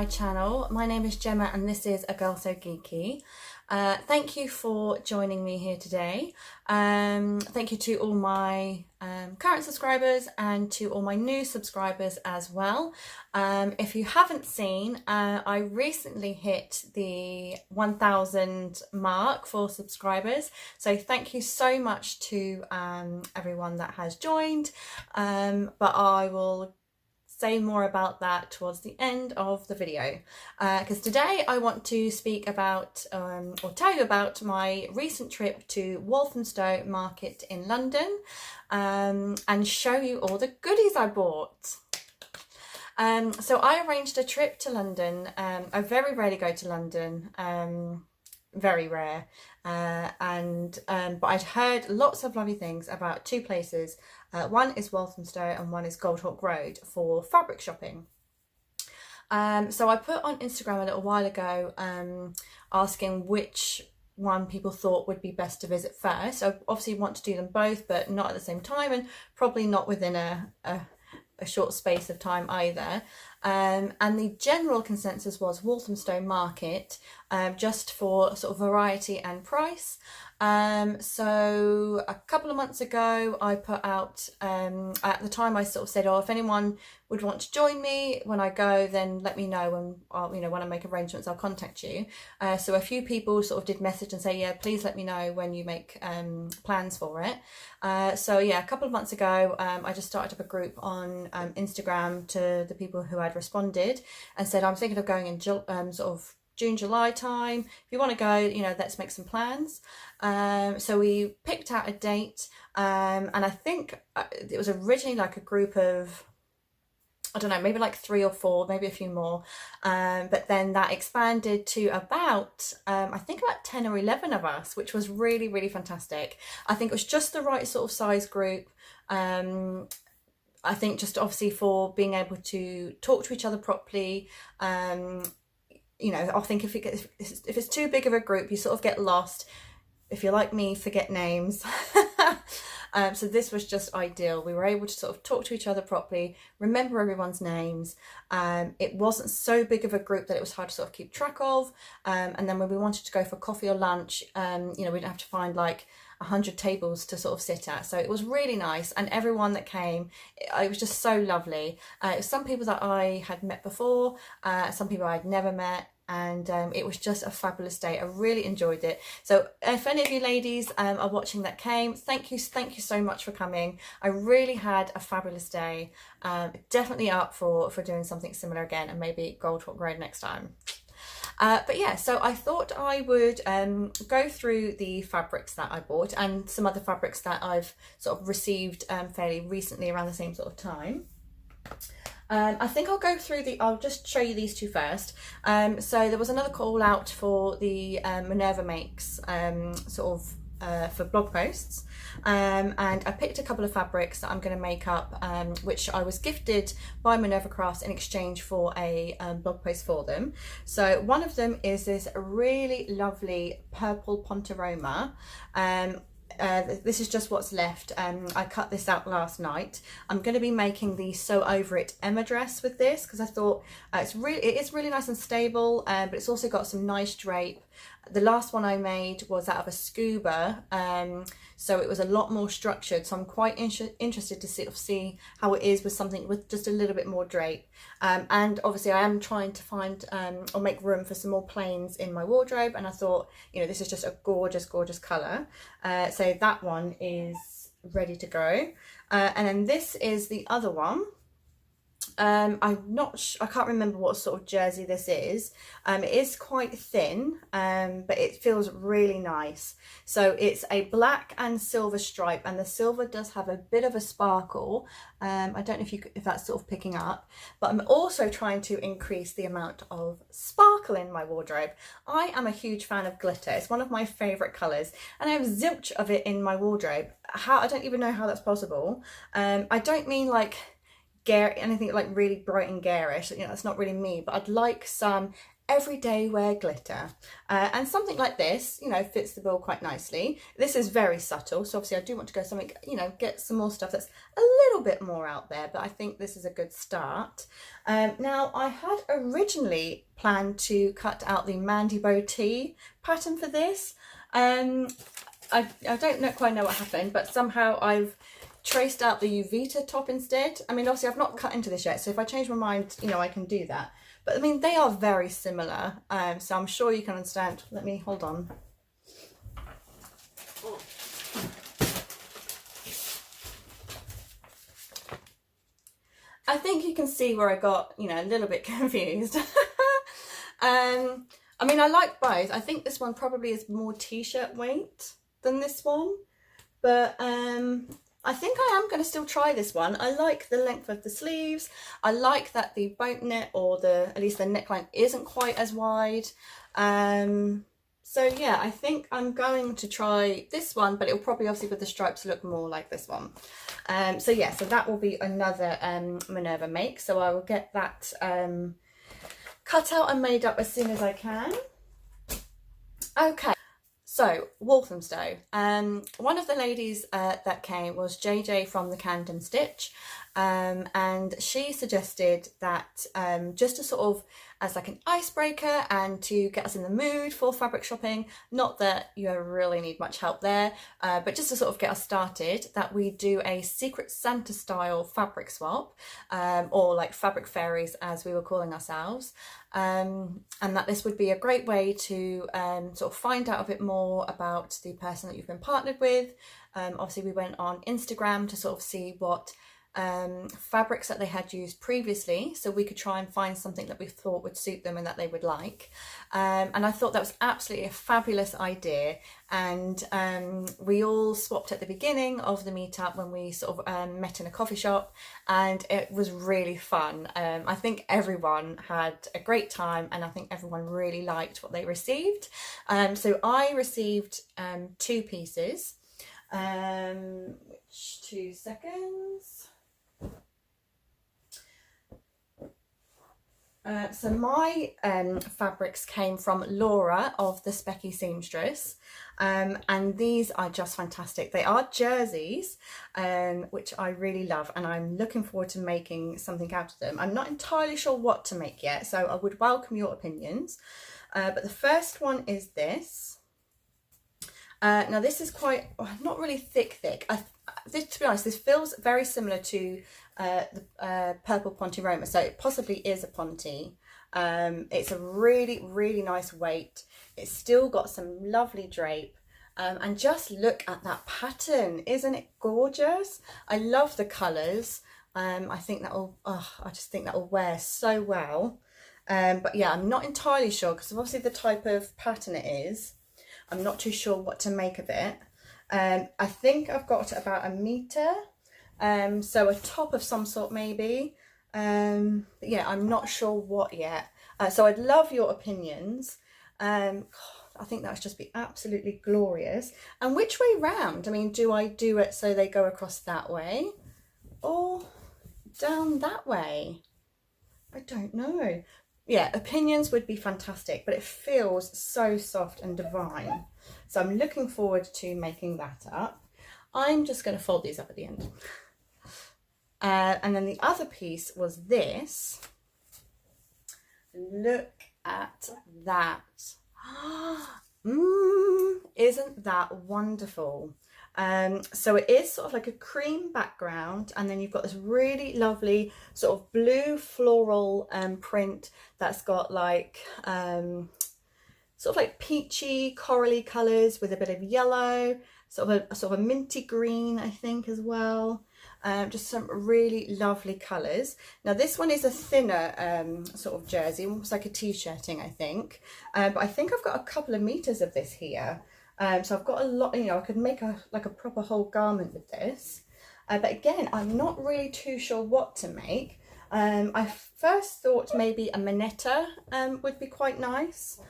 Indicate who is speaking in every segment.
Speaker 1: my channel. My name is Gemma and this is A Girl So Geeky. Thank you for joining me here today. Thank you to all my current subscribers and to all my new subscribers as well. If you haven't seen, I recently hit the 1,000 mark for subscribers. So thank you so much to everyone that has joined. But I will say more about that towards the end of the video, because today I want to speak about or tell you about my recent trip to Walthamstow Market in London, and show you all the goodies I bought. So I arranged a trip to London. I very rarely go to London, very rare, but I'd heard lots of lovely things about two places. One is Walthamstow and one is Goldhawk Road for fabric shopping. So I put on Instagram a little while ago asking which one people thought would be best to visit first. I obviously want to do them both, but not at the same time, and probably not within a short space of time either. And the general consensus was Walthamstow Market, just for sort of variety and price. So a couple of months ago I put out, at the time I sort of said, oh, if anyone would want to join me when I go, then let me know, and I'll, when I make arrangements I'll contact you. So a few people sort of did message and say, yeah, please let me know when you make plans for it. So yeah, a couple of months ago I just started up a group on Instagram to the people who had responded and said, I'm thinking of going in sort of June, July time. If you want to go, let's make some plans. So we picked out a date, and I think it was originally like a group of, I don't know, maybe like 3 or 4, maybe a few more. But then that expanded to about, I think about 10 or 11 of us, which was really, really fantastic. I think it was just the right sort of size group. I think just obviously for being able to talk to each other properly. I think if it's too big of a group, you sort of get lost. If you're like me, forget names. So this was just ideal. We were able to sort of talk to each other properly, remember everyone's names. It wasn't so big of a group that it was hard to sort of keep track of. And then when we wanted to go for coffee or lunch, we didn't have to find like 100 tables to sort of sit at. So it was really nice, and everyone that came, it was just so lovely. It was some people that I had met before, some people I'd never met, and it was just a fabulous day. I really enjoyed it. So if any of you ladies are watching that came, thank you so much for coming. I really had a fabulous day. Definitely up for doing something similar again, and maybe Goldhawk Road next time. But yeah, so I thought I would go through the fabrics that I bought and some other fabrics that I've sort of received fairly recently around the same sort of time. I think I'll just show you these two first. So there was another call out for the Minerva makes for blog posts, and I picked a couple of fabrics that I'm going to make up, which I was gifted by Minerva Crafts in exchange for a blog post for them. So one of them is this really lovely purple Pontoroma. This is just what's left. I cut this out last night. I'm going to be making the Sew Over It Emma dress with this, because I thought it is really nice and stable, but it's also got some nice drape. The last one I made was out of a scuba, so it was a lot more structured, so I'm quite interested to see how it is with something with just a little bit more drape. And obviously I am trying to find or make room for some more plains in my wardrobe, and I thought, this is just a gorgeous colour. So that one is ready to go. And then this is the other one. I can't remember what sort of jersey this is. It is quite thin, but it feels really nice. So it's a black and silver stripe, and the silver does have a bit of a sparkle. I don't know if that's sort of picking up, but I'm also trying to increase the amount of sparkle in my wardrobe. I am a huge fan of glitter. It's one of my favourite colours, and I have zilch of it in my wardrobe. I don't even know how that's possible. I don't mean like anything like really bright and garish, that's not really me, but I'd like some everyday wear glitter. And something like this, you know, fits the bill quite nicely. This is very subtle, so obviously I do want to go something, you know, get some more stuff that's a little bit more out there, but I think this is a good start. Now, I had originally planned to cut out the Mandy Bow T pattern for this. I don't quite know what happened, but somehow I've traced out the Uvita top instead. I mean, obviously I've not cut into this yet, so if I change my mind, you know, I can do that. But I mean, they are very similar, so I'm sure you can understand. Let me, hold on. I think you can see where I got, you know, a little bit confused. I mean, I like both. I think this one probably is more t-shirt weight than this one, but I think I am going to still try this one. I like the length of the sleeves. I like that the boat neck, or at least the neckline, isn't quite as wide. So yeah, I think I'm going to try this one, but it'll probably, obviously with the stripes, look more like this one. So yeah, so that will be another Minerva make. So I will get that cut out and made up as soon as I can. Okay. So, Walthamstow. One of the ladies that came was JJ from the Camden Stitch, and she suggested that just to sort of, as like an icebreaker and to get us in the mood for fabric shopping, not that you really need much help there, but just to sort of get us started, that we do a Secret Santa style fabric swap, or like fabric fairies as we were calling ourselves. And that this would be a great way to sort of find out a bit more about the person that you've been partnered with. Obviously we went on Instagram to sort of see what fabrics that they had used previously, so we could try and find something that we thought would suit them and that they would like. And I thought that was absolutely a fabulous idea, and we all swapped at the beginning of the meetup when we sort of met in a coffee shop, and it was really fun. I think everyone had a great time, and I think everyone really liked what they received. So I received 2 pieces, which 2 seconds. So my fabrics came from Laura of the Specky Seamstress, and these are just fantastic. They are jerseys, which I really love, and I'm looking forward to making something out of them. I'm not entirely sure what to make yet, so I would welcome your opinions. But the first one is this. Now this is quite, not really thick. To be honest, this feels very similar to the Purple Ponte Roma, so it possibly is a Ponte. It's a really, really nice weight. It's still got some lovely drape, and just look at that pattern. Isn't it gorgeous? I love the colours. I think that'll, I just think that'll wear so well. But yeah, I'm not entirely sure because obviously the type of pattern it is. I'm not too sure what to make of it. I think I've got about 1 metre, so a top of some sort maybe. But yeah, I'm not sure what yet. So I'd love your opinions. I think that would just be absolutely glorious. And which way round? I mean, do I do it so they go across that way or down that way? I don't know. Yeah, opinions would be fantastic, but it feels so soft and divine. So I'm looking forward to making that up. I'm just going to fold these up at the end. And then the other piece was this. Look at that. Isn't that wonderful? So it is sort of like a cream background, and then you've got this really lovely sort of blue floral print that's got like sort of like peachy corally colours with a bit of yellow, sort of a minty green I think as well. Just some really lovely colours. Now this one is a thinner sort of jersey, almost like a t-shirting I think, but I think I've got a couple of meters of this here. So I've got a lot, you know, I could make like a proper whole garment with this. But again, I'm not really too sure what to make. I first thought maybe a manetta would be quite nice.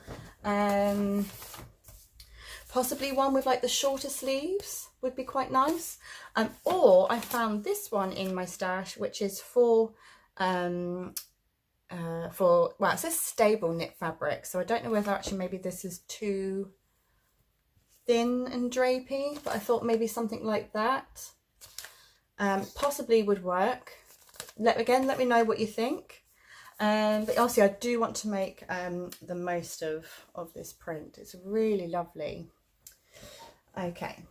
Speaker 1: Possibly one with like the shorter sleeves would be quite nice. Or I found this one in my stash, which is for for, well, it says stable knit fabric, so I don't know whether actually maybe this is too thin and drapey, but I thought maybe something like that possibly would work. Let me know what you think. But obviously I do want to make the most of this print. It's really lovely. Okay,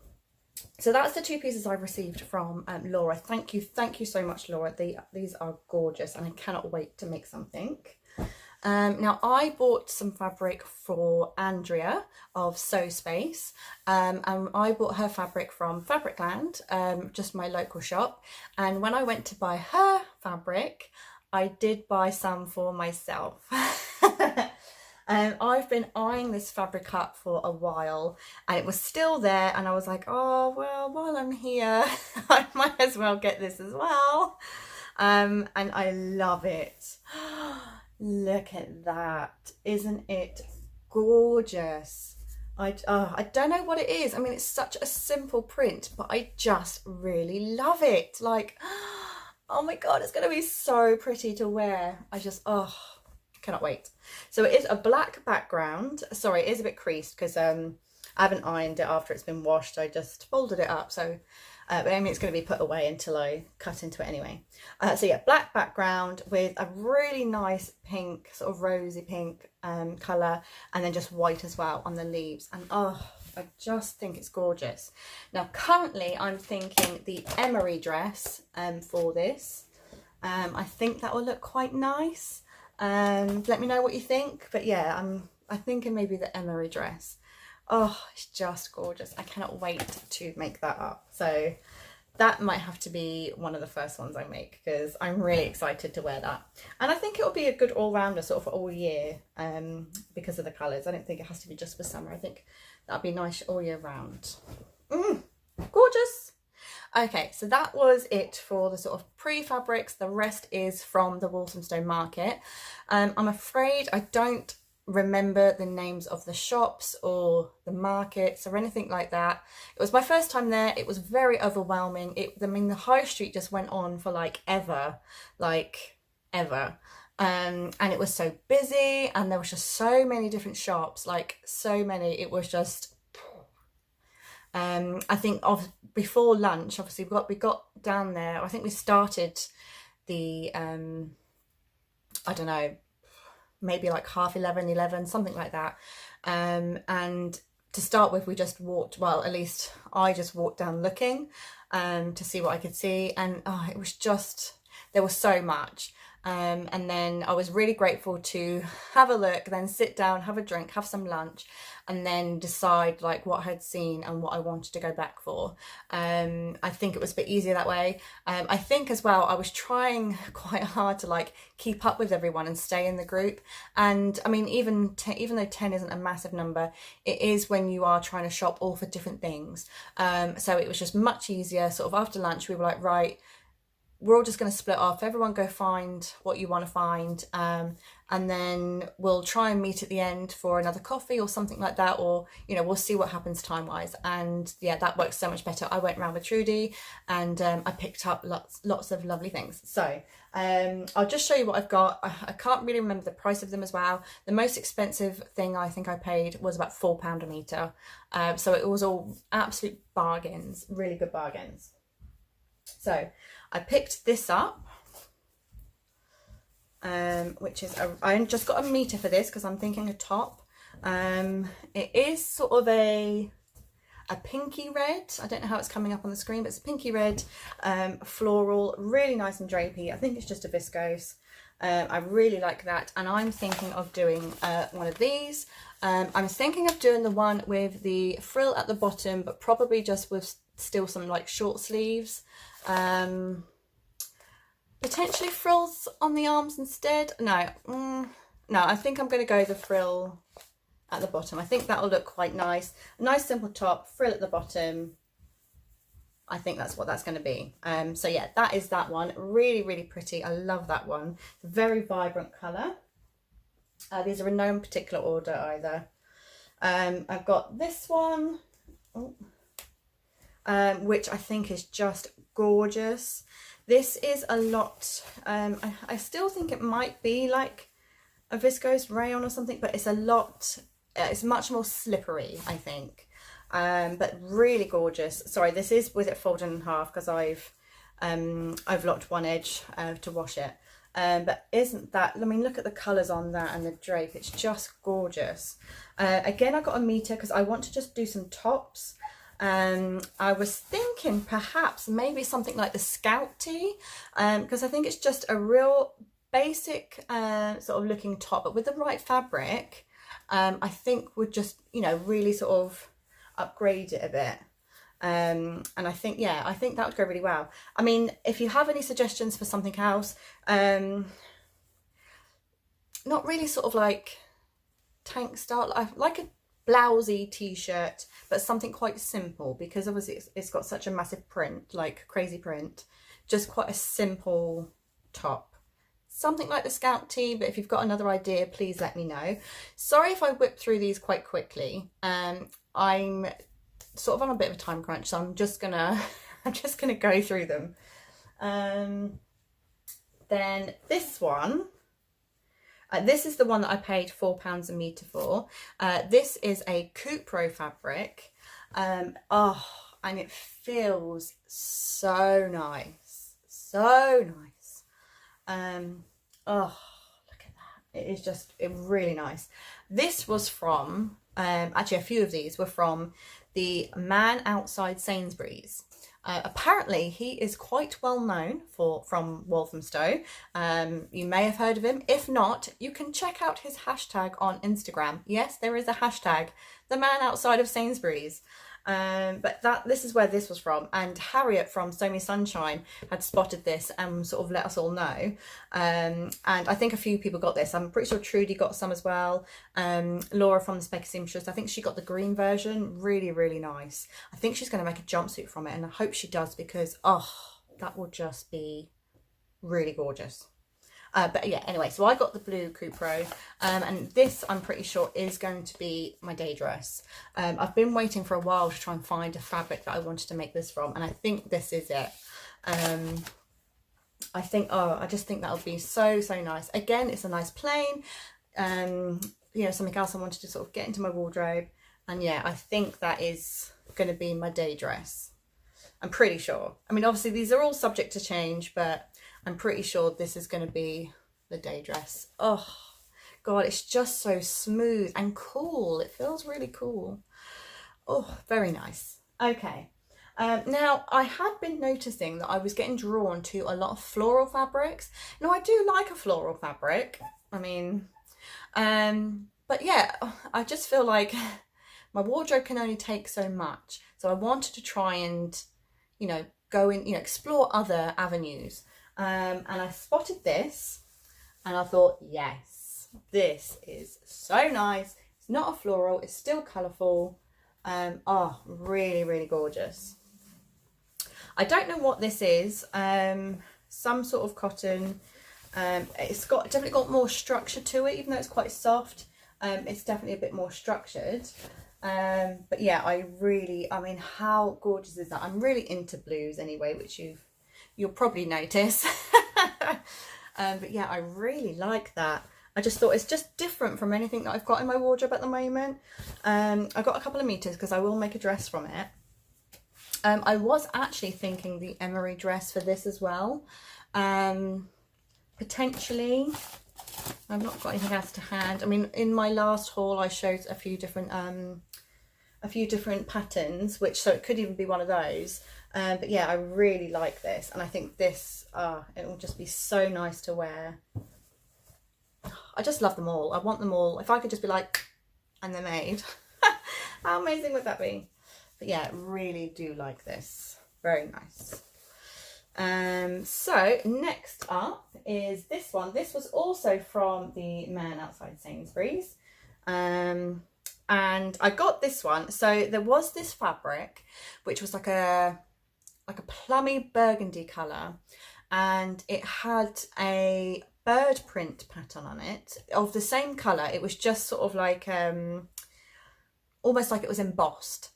Speaker 1: so that's the 2 pieces I've received from Laura. Thank you so much, Laura. These are gorgeous and I cannot wait to make something. Now I bought some fabric for Andrea of Sew Space, and I bought her fabric from Fabricland, just my local shop, and when I went to buy her fabric I did buy some for myself. I've been eyeing this fabric up for a while and it was still there, and I was like, oh well, while I'm here I might as well get this as well. And I love it. Look at that. Isn't it gorgeous? I don't know what it is. I mean, it's such a simple print, but I just really love it. Like, oh my God, it's going to be so pretty to wear. I just, oh, cannot wait. So it is a black background. Sorry, it is a bit creased because I haven't ironed it after it's been washed. I just folded it up. So, but I mean, it's going to be put away until I cut into it anyway. So yeah, black background with a really nice pink, sort of rosy pink colour, and then just white as well on the leaves. And oh, I just think it's gorgeous. Now, currently I'm thinking the emery dress for this. I think that will look quite nice. Let me know what you think. But yeah, I'm thinking maybe the emery dress. Oh, it's just gorgeous. I cannot wait to make that up. So that might have to be one of the first ones I make because I'm really excited to wear that. And I think it'll be a good all-rounder sort of all year because of the colours. I don't think it has to be just for summer. I think that'd be nice all year round. Gorgeous. Okay, so that was it for the sort of pre-fabrics. The rest is from the Walthamstow Market. I'm afraid I don't remember the names of the shops or the markets or anything like that. It was my first time there. It was very overwhelming. I mean, the high street just went on for like ever. And it was so busy and there was just so many different shops, like so many. It was just I think before lunch, obviously we got down there. I think we started the I don't know, maybe like 11:30, something like that. And to start with, we just walked, well, at least I just walked down looking to see what I could see. And oh, it was just, there was so much. And then I was really grateful to have a look, then sit down, have a drink, have some lunch, and then decide like what I had seen and what I wanted to go back for. I think it was a bit easier that way. I think as well, I was trying quite hard to like keep up with everyone and stay in the group. And I mean, even though 10 isn't a massive number, it is when you are trying to shop all for different things. So it was just much easier. Sort of after lunch, we were like, right, we're all just going to split off. Everyone go find what you want to find. And then we'll try and meet at the end for another coffee or something like that. Or, you know, we'll see what happens time-wise. And yeah, that works so much better. I went around with Trudy and I picked up lots of lovely things. So I'll just show you what I've got. I can't really remember the price of them as well. The most expensive thing I think I paid was about £4 a metre. So it was all absolute bargains, really good bargains. So I picked this up, which is, I just got a metre for this because I'm thinking a top. It is sort of a pinky red. I don't know how it's coming up on the screen, but it's a pinky red, floral, really nice and drapey. I think it's just a viscose. I really like that. And I'm thinking of doing one of these. I'm thinking of doing the one with the frill at the bottom, but probably just with still some like short sleeves. Potentially frills on the arms instead. No, I think I'm going to go the frill at the bottom. I think that'll look quite nice. A nice simple top, frill at the bottom. I think that's what that's going to be. So yeah, that is that one. Really, really pretty. I love that one. Very vibrant colour. These are in no particular order either. I've got this one. Oh. which I think is just gorgeous. This is a lot, I still think it might be like a viscose rayon or something, but it's a lot, it's much more slippery, I think, but really gorgeous. Sorry, this is with it folded in half because I've locked one edge to wash it. But isn't that, I mean, look at the colours on that and the drape, it's just gorgeous. Again, I got a meter because I want to just do some tops. I was thinking perhaps maybe something like the Scout tee, because I think it's just a real basic sort of looking top, but with the right fabric, I think would just, you know, really sort of upgrade it a bit. And I think, yeah, I think that would go really well. I mean, if you have any suggestions for something else, not really sort of like tank style, like a blousey t-shirt, but something quite simple, because obviously it's got such a massive print, like crazy print, just quite a simple top. Something like the Scout tee, but if you've got another idea, please let me know. Sorry if I whipped through these quite quickly. I'm sort of on a bit of a time crunch, so I'm just gonna go through them. Then this one, this is the one that I paid £4 a meter for. This is a cuppa fabric. Oh, and it feels so nice, so nice. Oh, look at that, it is just really nice. This was from, actually a few of these were from the man outside Sainsbury's. Apparently he is quite well known from Walthamstow. You may have heard of him. If not, you can check out his hashtag on Instagram. Yes, there is a hashtag, the man outside of Sainsbury's. But this is where this was from, and Harriet from So Me Sunshine had spotted this and sort of let us all know, and I think a few people got this. I'm pretty sure Trudy got some as well. Laura from the Specky Seamstress, I think she got the green version. Really, really nice. I think she's going to make a jumpsuit from it, and I hope she does, because oh, that will just be really gorgeous. But yeah, anyway, so I got the blue cupra, and this I'm pretty sure is going to be my day dress. I've been waiting for a while to try and find a fabric that I wanted to make this from, and I think this is it. I think, oh, I just think that'll be so, so nice. Again, it's a nice plain, you know, something else I wanted to sort of get into my wardrobe, and yeah, I think that is going to be my day dress. I'm pretty sure. I mean, obviously these are all subject to change, but I'm pretty sure this is going to be the day dress. Oh God, it's just so smooth and cool. It feels really cool. Oh, very nice. Okay. Now I had been noticing that I was getting drawn to a lot of floral fabrics. Now I do like a floral fabric. I mean, but yeah, I just feel like my wardrobe can only take so much. So I wanted to try and, you know, go in, you know, explore other avenues. And I spotted this and I thought, yes, this is so nice. It's not a floral, it's still colourful. Oh, really, really gorgeous. I don't know what this is. Some sort of cotton. It's definitely got more structure to it, even though it's quite soft. It's definitely a bit more structured. But yeah, I mean, how gorgeous is that? I'm really into blues anyway, which you'll probably notice. But yeah, I really like that. I just thought it's just different from anything that I've got in my wardrobe at the moment. I got a couple of meters because I will make a dress from it. I was actually thinking the emery dress for this as well. Potentially. I've not got anything else to hand. I mean, in my last haul I showed a few different patterns, which, so it could even be one of those. But yeah, I really like this, and I think this, it will just be so nice to wear. I just love them all. I want them all. If I could just be like, and they're made. How amazing would that be? But yeah, really do like this. Very nice. So next up is this one. This was also from the man outside Sainsbury's. And I got this one. So there was this fabric, which was like a plummy burgundy colour, and it had a bird print pattern on it of the same colour. It was just sort of like almost like it was embossed,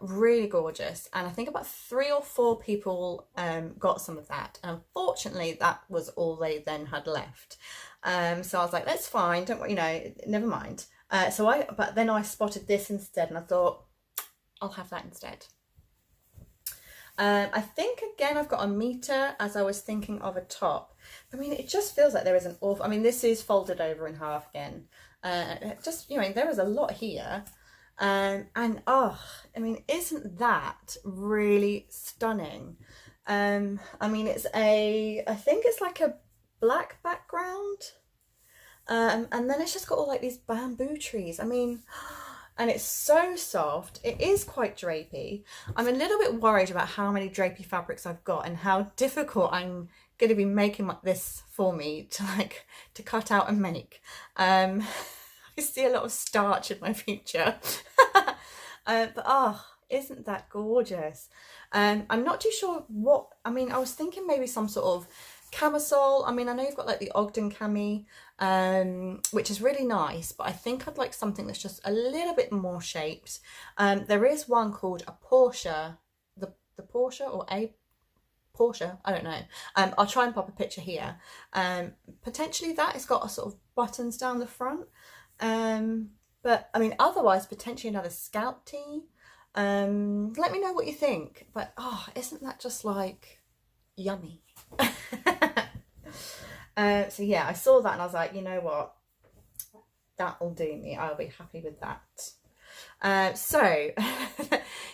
Speaker 1: Really gorgeous, and I think about 3 or 4 people got some of that, and unfortunately that was all they then had left. So I was like, that's fine, don't worry, you know, never mind. But then I spotted this instead, and I thought I'll have that instead. I think again I've got a meter as I was thinking of a top. I mean, it just feels like there is an awful, I mean, this is folded over in half again. Just, you know, there is a lot here. And oh, I mean, isn't that really stunning? I mean, I think it's like a black background. And then it's just got all like these bamboo trees. I mean, and it's so soft. It is quite drapey. I'm a little bit worried about how many drapey fabrics I've got and how difficult I'm going to be making this for me to cut out and make. I see a lot of starch in my future. But oh, isn't that gorgeous? I'm not too sure what, I mean, I was thinking maybe some sort of camisole. I mean, I know you've got like the Ogden cami, which is really nice, but I think I'd like something that's just a little bit more shaped. There is one called a Porsche, the Porsche or a Porsche, I don't know. I'll try and pop a picture here. Potentially that, it's got a sort of buttons down the front. But I mean, otherwise potentially another scalp tee. Let me know what you think. But oh, isn't that just like yummy? So yeah, I saw that and I was like, you know what, that'll do me. I'll be happy with that. So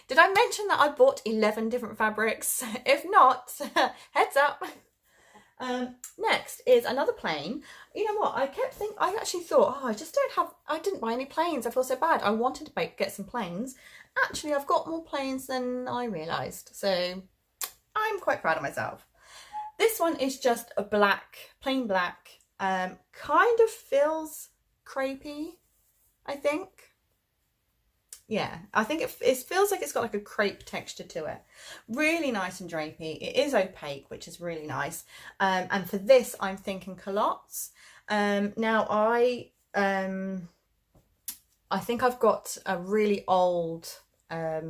Speaker 1: did I mention that I bought 11 different fabrics? If not, heads up. Next is another plain. You know what, I actually thought, oh, I didn't buy any plains. I feel so bad. I wanted to get some plains. Actually, I've got more plains than I realised, so I'm quite proud of myself. This one is just a plain black, kind of feels crepey, I think. Yeah, I think it feels like it's got like a crepe texture to it. Really nice and drapey. It is opaque, which is really nice. And for this, I'm thinking culottes. Now I think I've got a really old, I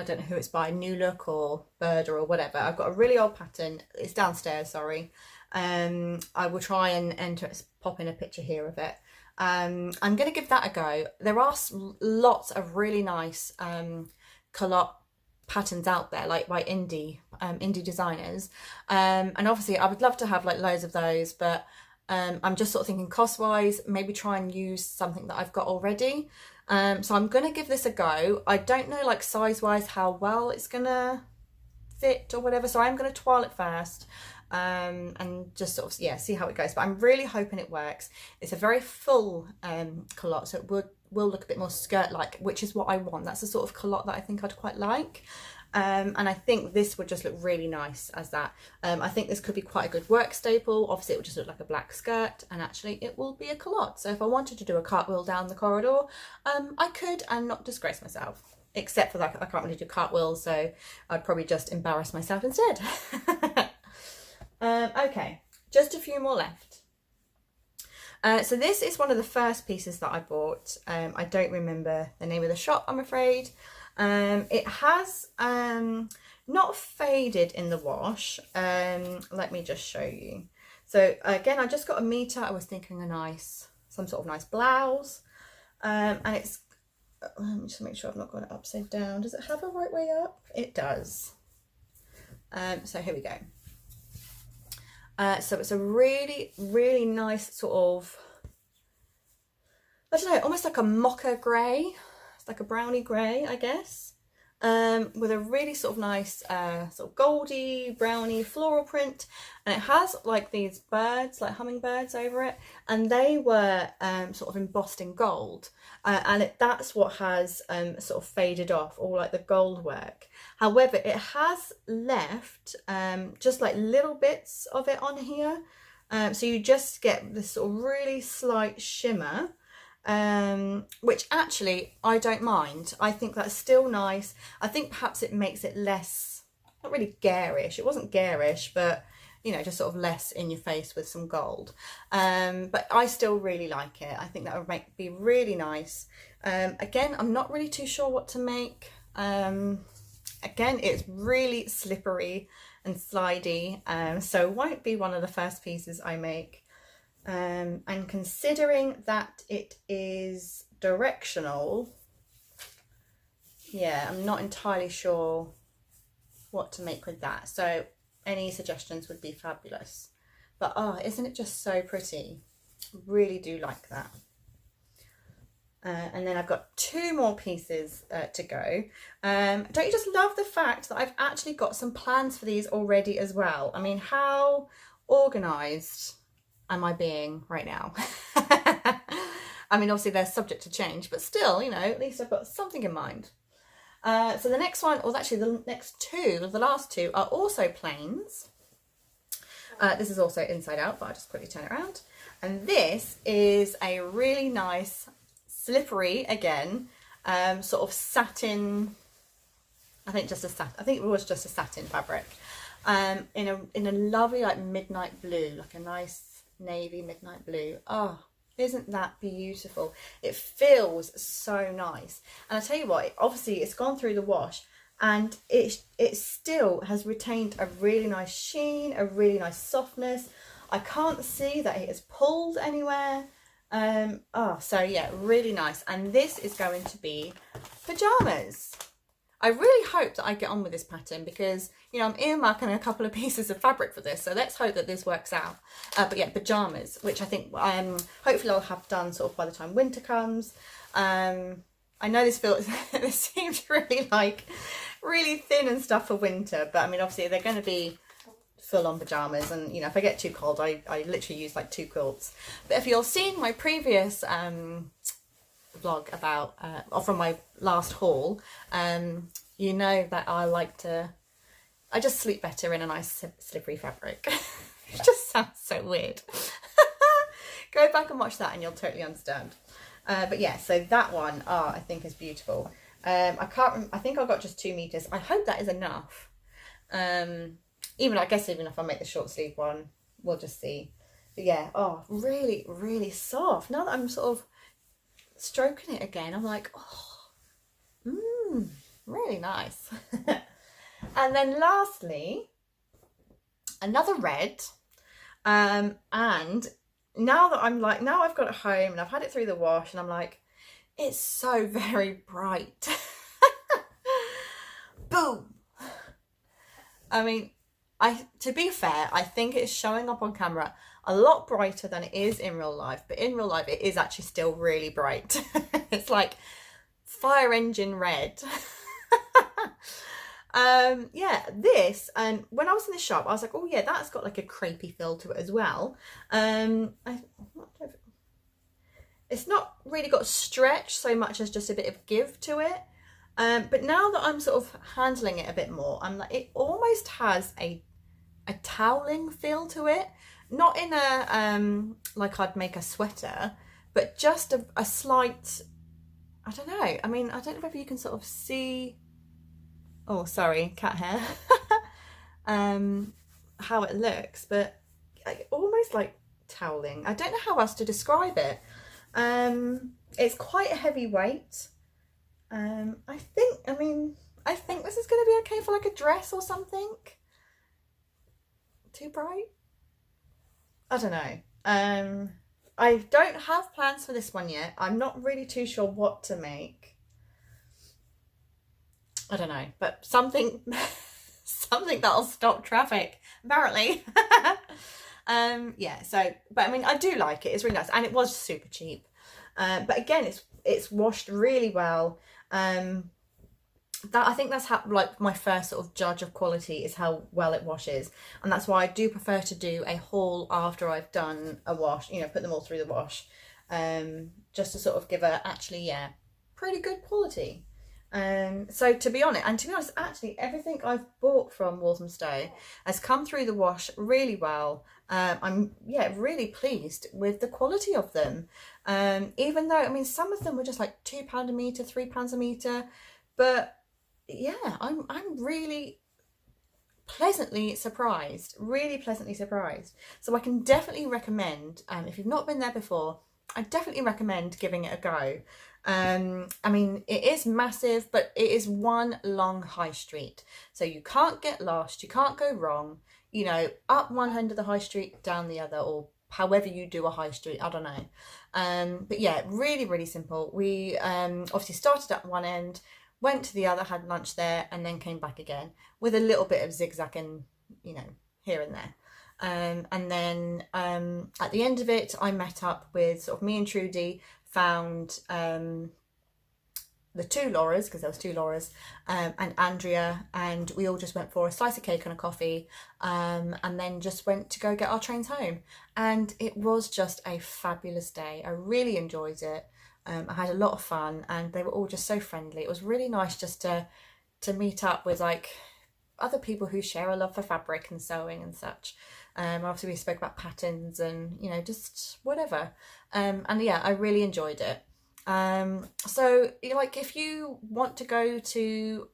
Speaker 1: don't know who it's by, New Look or Birder or whatever. I've got a really old pattern. It's downstairs, sorry. I will try and pop in a picture here of it. I'm going to give that a go. There are lots of really nice culotte patterns out there, like by indie designers. And obviously I would love to have like loads of those, but I'm just sort of thinking cost-wise, maybe try and use something that I've got already. So I'm going to give this a go. I don't know like size-wise how well it's going to fit or whatever, so I'm going to twirl it first. And just sort of, yeah, see how it goes. But I'm really hoping it works. It's a very full culotte, so it will look a bit more skirt-like, which is what I want. That's the sort of culotte that I think I'd quite like. And I think this would just look really nice as that. I think this could be quite a good work staple. Obviously, it would just look like a black skirt, and actually it will be a culotte. So if I wanted to do a cartwheel down the corridor, I could and not disgrace myself. Except for that, I can't really do cartwheels, so I'd probably just embarrass myself instead. Okay, just a few more left. So this is one of the first pieces that I bought. I don't remember the name of the shop, I'm afraid. It has not faded in the wash. Let me just show you. So again, I just got a meter. I was thinking some sort of nice blouse. And it's, let me just make sure I've not got it upside down. Does it have a right way up? It does. So here we go. So it's a really, really nice sort of, I don't know, almost like a mocha grey. It's like a brownie grey, I guess, with a really sort of nice sort of goldy, browny floral print. And it has like these birds, like hummingbirds over it. And they were sort of embossed in gold. And that's what has sort of faded off, all like the gold work. However, it has left just like little bits of it on here. So you just get this sort of really slight shimmer, which actually I don't mind. I think that's still nice. I think perhaps it makes it less, not really garish. It wasn't garish, but you know, just sort of less in your face with some gold. But I still really like it. I think that would be really nice. Again, I'm not really too sure what to make. Again, it's really slippery and slidey, so it won't be one of the first pieces I make. And considering that it is directional, yeah, I'm not entirely sure what to make with that. So any suggestions would be fabulous. But oh, isn't it just so pretty? Really do like that. And then I've got 2 more pieces to go. Don't you just love the fact that I've actually got some plans for these already as well? I mean, how organised am I being right now? I mean, obviously they're subject to change, but still, you know, at least I've got something in mind. So the next one, or actually the next 2, the last 2 are also plains. This is also inside out, but I'll just quickly turn it around. And this is a really nice, slippery, again, sort of satin, I think it was just a satin fabric, in a lovely like midnight blue, like a nice navy midnight blue. Oh, isn't that beautiful? It feels so nice. And I tell you what, obviously it's gone through the wash, and it still has retained a really nice sheen, a really nice softness. I can't see that it has pulled anywhere. So yeah, really nice. And this is going to be pajamas. I really hope that I get on with this pattern, because, you know, I'm earmarking a couple of pieces of fabric for this, so let's hope that this works out. But yeah, pajamas, which I think hopefully I'll have done sort of by the time winter comes. I know this seems really thin and stuff for winter, but I mean, obviously they're going to be full on pajamas, and you know, if I get too cold, I literally use like 2 quilts. But if you're seeing my previous vlog about or from my last haul, you know that I just sleep better in a nice slippery fabric. It just sounds so weird. Go back and watch that and you'll totally understand. But yeah, so that one, I think is beautiful. I think I got just 2 meters. I hope that is enough. Even if I make the short sleeve one, we'll just see. But yeah, oh, really, really soft. Now that I'm sort of stroking it again, I'm like, oh, really nice. And then lastly, another red. And now that now I've got it home and I've had it through the wash, and I'm like, it's so very bright. Boom. I mean, to be fair, I think it's showing up on camera a lot brighter than it is in real life, but in real life it is actually still really bright. It's like fire engine red. Yeah, this, and when I was in the shop, I was like, oh yeah, that's got like a crepey feel to it as well. It's not really got stretch so much as just a bit of give to it. But now that I'm sort of handling it a bit more, I'm like, it almost has a toweling feel to it. Not in a, like I'd make a sweater, but just a slight, I don't know. I mean, I don't know whether you can sort of see, oh, sorry, cat hair, how it looks, but almost like toweling. I don't know how else to describe it. It's quite a heavy weight. I think this is going to be okay for like a dress or something. Too bright? I don't know. I don't have plans for this one yet. I'm not really too sure what to make. I don't know, but something that'll stop traffic, apparently. Yeah, so, but I mean, I do like it. It's really nice, and it was super cheap. But again, it's washed really well. I think that's how, like, my first sort of judge of quality is how well it washes, and that's why I do prefer to do a haul after I've done a wash, you know, put them all through the wash, just to sort of give a, actually, yeah, pretty good quality. So to be honest, actually everything I've bought from Walthamstow has come through the wash really well. I'm, yeah, really pleased with the quality of them. Even though, I mean, some of them were just like £2 a metre, £3 a metre, but yeah, I'm really pleasantly surprised, really pleasantly surprised. So I can definitely recommend, if you've not been there before, I definitely recommend giving it a go. I mean, it is massive, but it is one long high street. So you can't get lost, you can't go wrong, you know, up one end of the high street, down the other, or however you do a high street, I don't know. But yeah, really, really simple. We obviously started at one end, went to the other, had lunch there, and then came back again with a little bit of zigzagging, you know, here and there. And then at the end of it, I met up with sort of me and Trudy, found the two Lauras, because there was two Lauras, and Andrea, and we all just went for a slice of cake and a coffee, and then just went to go get our trains home. And it was just a fabulous day. I really enjoyed it. I had a lot of fun, and they were all just so friendly. It was really nice just to meet up with like other people who share a love for fabric and sewing and such. Obviously we spoke about patterns and, you know, just whatever. And yeah, I really enjoyed it. So like if you want to go to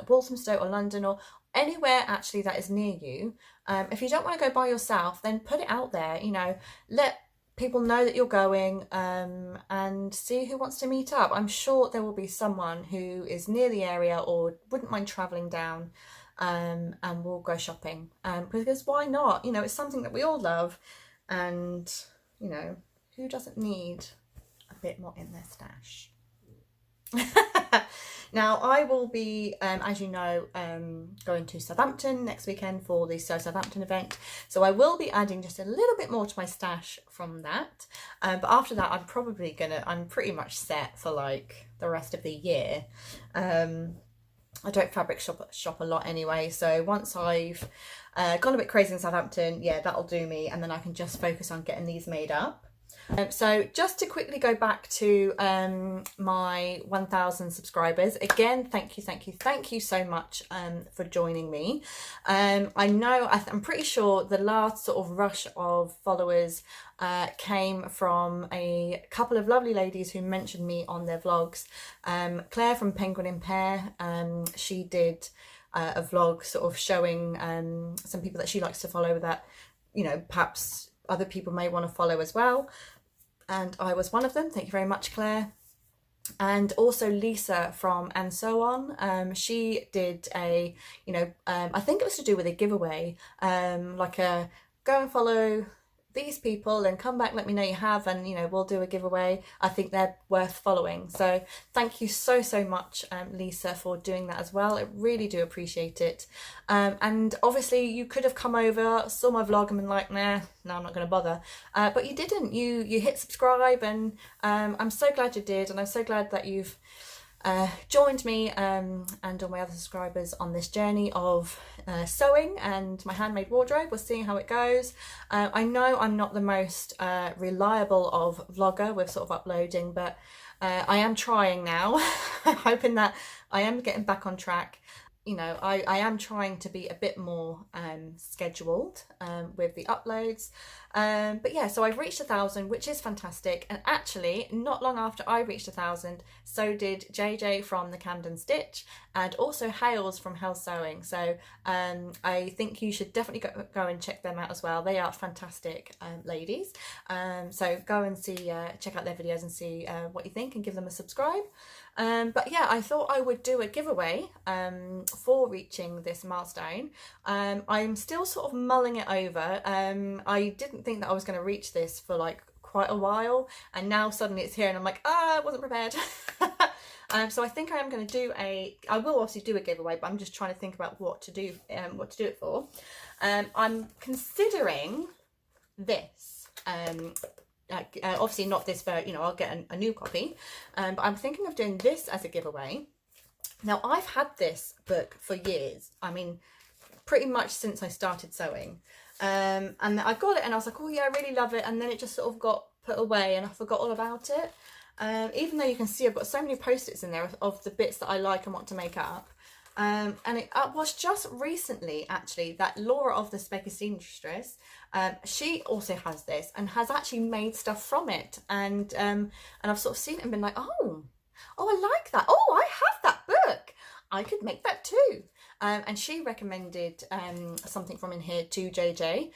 Speaker 1: Walthamstow or London or anywhere actually that is near you, if you don't want to go by yourself, then put it out there, you know, let people know that you're going, and see who wants to meet up. I'm sure there will be someone who is near the area or wouldn't mind travelling down, and we'll go shopping, because why not? You know, it's something that we all love, and you know, who doesn't need a bit more in their stash? Now I will be, as you know, going to Southampton next weekend for the Southampton event, so I will be adding just a little bit more to my stash from that, but after that I'm pretty much set for like the rest of the year. I don't fabric shop a lot anyway, so once I've gone a bit crazy in Southampton, yeah, that'll do me, and then I can just focus on getting these made up. So just to quickly go back to my 1,000 subscribers, again, thank you so much for joining me. I know, I'm pretty sure the last sort of rush of followers came from a couple of lovely ladies who mentioned me on their vlogs. Claire from Penguin in Pear, she did a vlog sort of showing some people that she likes to follow that, you know, perhaps other people may want to follow as well. And I was one of them. Thank you very much, Claire. And also Lisa from And So On. She did a, you know, I think it was to do with a giveaway, like a go and follow these people and come back, let me know you have, and you know, we'll do a giveaway. I think they're worth following. So thank you so much, Lisa, for doing that as well. I really do appreciate it. And obviously you could have come over, saw my vlog and been like, nah, no, I'm not going to bother, but you didn't. You hit subscribe, and I'm so glad you did, and I'm so glad that you've joined me and all my other subscribers on this journey of sewing and my handmade wardrobe. We're seeing how it goes. I know I'm not the most reliable of vlogger with sort of uploading, but I am trying now. I'm hoping that I am getting back on track. You know, I am trying to be a bit more scheduled with the uploads. But yeah, so I've reached 1,000, which is fantastic. And actually, not long after I reached 1,000, so did JJ from the Camden Stitch, and also Hales from Hale Sewing. So I think you should definitely go and check them out as well. They are fantastic ladies. So go and see, check out their videos and see what you think, and give them a subscribe. But yeah, I thought I would do a giveaway for reaching this milestone. I'm still sort of mulling it over. I didn't think that I was going to reach this for like quite a while, and now suddenly it's here and I'm like, I wasn't prepared. So I think I am going to do I will obviously do a giveaway, but I'm just trying to think about what to do it for. I'm considering this. Obviously not this, you know, I'll get a new copy, but I'm thinking of doing this as a giveaway. Now I've had this book for years, I mean pretty much since I started sewing, and I got it and I was like, oh yeah, I really love it, and then it just sort of got put away and I forgot all about it, even though you can see I've got so many post-its in there of the bits that I like and want to make up. And it was just recently actually that Laura of the Specky Seamstress, she also has this and has actually made stuff from it, and I've sort of seen it and been like, oh I like that, oh I have that book, I could make that too. and she recommended something from in here to JJ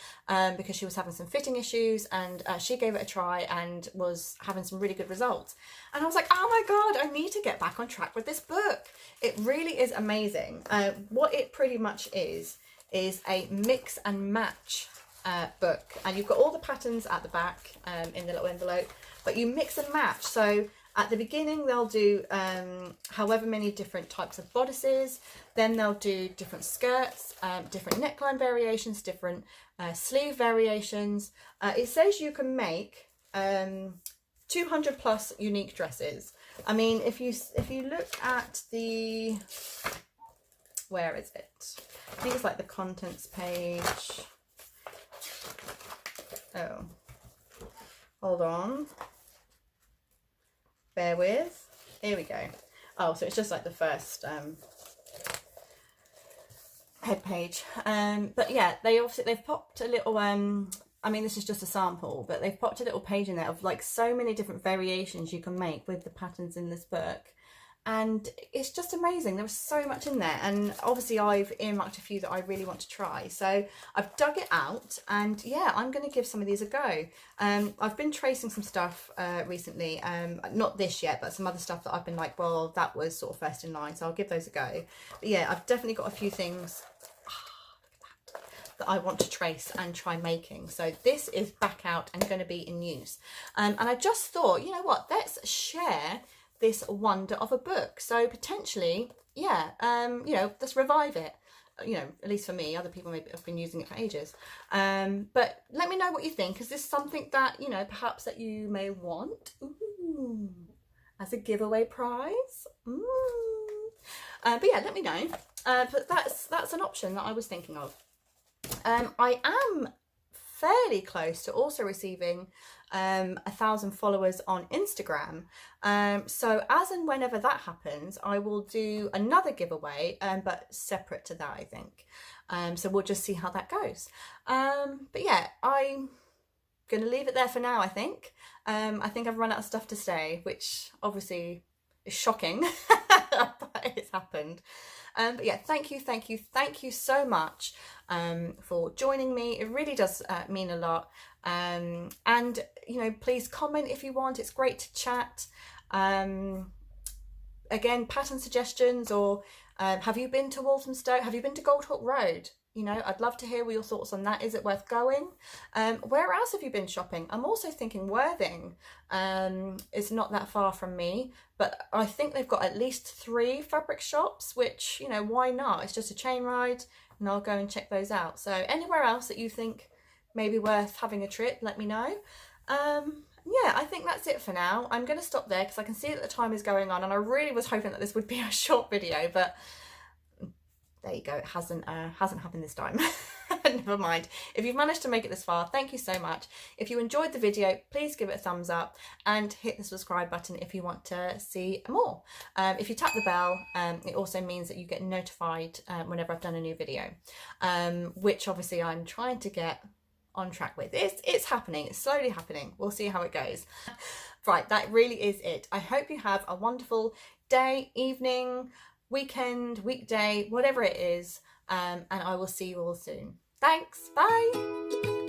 Speaker 1: because she was having some fitting issues, and she gave it a try and was having some really good results. And I was like, oh my god, I need to get back on track with this book. It really is amazing. What it pretty much is a mix and match book, and you've got all the patterns at the back in the little envelope, but you mix and match. So at the beginning they'll do however many different types of bodices, then they'll do different skirts, different neckline variations, different sleeve variations. It says you can make 200 plus unique dresses. I mean, if you look at the, where is it? I think it's like the contents page. Oh, hold on. Bear with. Here we go. Oh, so it's just like the first head page. But yeah, they've popped a little I mean, this is just a sample, but they've popped a little page in there of like so many different variations you can make with the patterns in this book. And it's just amazing. There was so much in there, and obviously I've earmarked a few that I really want to try, so I've dug it out, and yeah, I'm going to give some of these a go. I've been tracing some stuff recently, not this yet, but some other stuff that I've been like, well, that was sort of first in line, so I'll give those a go. But yeah, I've definitely got a few things that I want to trace and try making, so this is back out and going to be in use. And I just thought, you know what, let's share this wonder of a book. So potentially, yeah, you know, let's revive it. You know, at least for me, other people maybe have been using it for ages. But let me know what you think. Is this something that, you know, perhaps that you may want? Ooh, as a giveaway prize? But yeah, let me know. But that's an option that I was thinking of. I am fairly close to also receiving 1,000 followers on Instagram, so as and whenever that happens, I will do another giveaway, but separate to that, I think. So we'll just see how that goes. But yeah, I'm gonna leave it there for now. I think I've run out of stuff to say, which obviously is shocking, but it's happened. But yeah, thank you so much for joining me. It really does mean a lot. And you know, please comment if you want. It's great to chat. Again, pattern suggestions, or have you been to Walthamstow? Have you been to Goldhawk Road? You know, I'd love to hear what your thoughts on that. Is it worth going? Where else have you been shopping? I'm also thinking Worthing. It's not that far from me, but I think they've got at least 3 fabric shops, which, you know, why not? It's just a chain ride, and I'll go and check those out. So anywhere else that you think may be worth having a trip, let me know. Yeah, I think that's it for now. I'm going to stop there because I can see that the time is going on, and I really was hoping that this would be a short video, but there you go, it hasn't happened this time. Never mind. If you've managed to make it this far, thank you so much. If you enjoyed the video, please give it a thumbs up and hit the subscribe button if you want to see more. If you tap the bell, it also means that you get notified whenever I've done a new video, which obviously I'm trying to get on track with. It's happening, it's slowly happening. We'll see how it goes. Right, that really is it. I hope you have a wonderful day, evening, weekend, weekday, whatever it is, and I will see you all soon. Thanks, bye.